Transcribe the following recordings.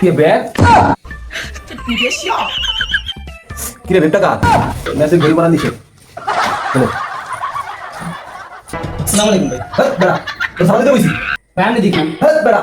ये बैग কিরে বেটা কা মেসেজ ঘড়ি মারা দিছে চলো আসসালামু আলাইকুম ভাই। হ্যাঁ বেটা তো সামনে দে বইছি ভাই আপনি দেখুন। হ্যাঁ বেটা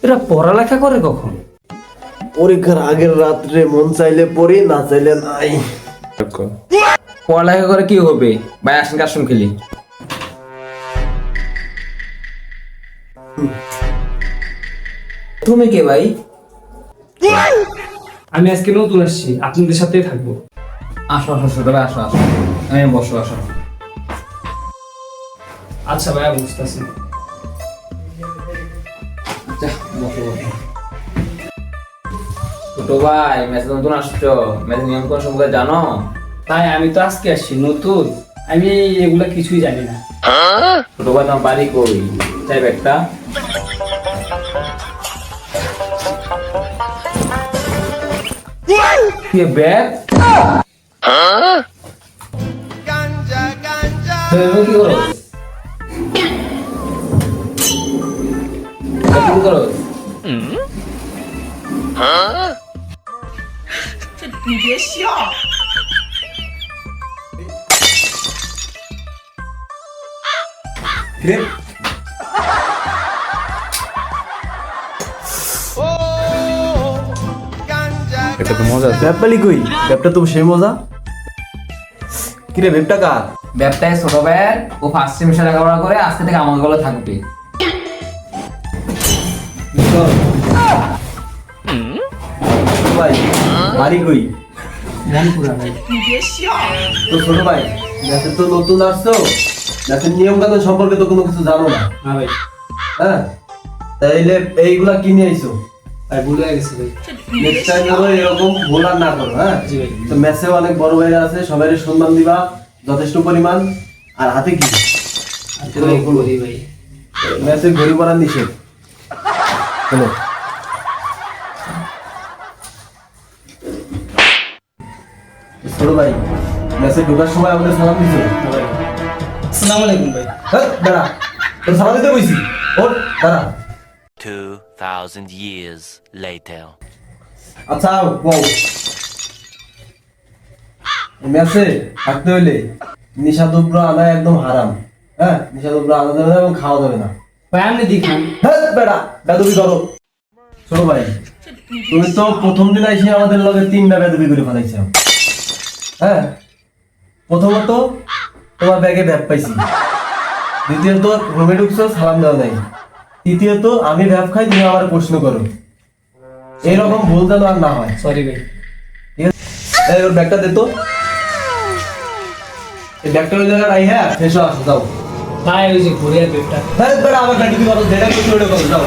এরা পড়ালেখা করে কখন? পরীক্ষার আগের রাত্রে মন চাইলে পড়ি না চাইলে নাই পড়ালেখা করে কি হবে ভাই? আসেন কাশন খেলি। তুমি কে ভাই? আমি আজকে নতুন আসছি, আপনাদের সাথেই থাকবো। আসো আসো ছোট ভাই, আসো আসো, আমি বসো, আসো। আচ্ছা ভাইয়া, বুঝতেছি। আচ্ছা বসো বসো। ছোট ভাই মেসেজ নতুন আসছো, মেসেজ নিয়ম কোন সম্পর্কে জানো? তাই আমি তো আজকে আসছি নতুন, আমি এগুলা কিছুই জানি না। ছোট ভাই তোমার বাড়ি কই? চাইবে একটা? ये बैग তুমি কি করো? কি করো? কিরে এটা তো মজা। ব্যাপালি কই ব্যাপটা তো সেই মজা কিরে বেপটা কা ব্যবসায় ছোট ভাইয়ের, ও ফার্স্ট সেমিস্টার লেখাপড়া করে আজকে থেকে আমার গলা থাকবে। ভাই বাড়ি কই রামপুরা ভাই। তো ছোট ভাই যাতে তো নতুন আসছো যাতে নিয়ম কানুন সম্পর্কে তো কোনো কিছু জানো না না ভাই, হ্যাঁ তাইলে এইগুলা কিনে আইছো ভাই ভুল হয়ে গেছে ভাই। নেক্সট টাইম ধরো এরকম ভুল আর না করো হ্যাঁ জি ভাই। তো মেসে অনেক বড় ভাইরা আছে সবারই সম্মান দিবা যথেষ্ট পরিমাণ আর হাতে কি আচ্ছা ভাই, করি ভাই। মেসে ঘড়ি পরার নিষেধ চলো ছোট ভাই মেসে ঢোকার সময় আমাদের সালাম দিছো না ভাই। আসসালামু আলাইকুম ভাই। হ্যাঁ দাঁড়া তোর সালাম দিতে বইছি ওর দাঁড়া 2,000 years later. আচ্ছা বল মেসে থাকতে হইলে নিশাদ্রব্য আনা একদম হারাম হ্যাঁ নিশাদ্রব্য আনা যাবে না এবং খাওয়া যাবে না ভাই আপনি দেখুন। হ্যাঁ বেটা বেদবি করো ছোট ভাই তুমি তো প্রথম দিন এসে আমাদের লগে 3টা বেদবি করে ফেলাইছো হ্যাঁ প্রথমত তোমার ব্যাগে ব্যাগ পাইছি দ্বিতীয়ত রুমে ঢুকছো সালাম দেওয়া নাই তৃতীয়ত আমি ভ্যাপ খাই তুমি আমার প্রশ্ন করো এইরকম ভুল যেন আর না হয় সরি ভাই। ঠিক আছে? এই ওর ব্যাগটা দে তো এই ব্যাগটা ওই জায়গায় রাই হ্যাঁ এসো আসো যাও ভাই ওই যে ঘুরিয়ার পেটটা। হ্যাঁ বেটা আমার ব্যাগটা কি করো যেটা কিছু ওটা করো যাও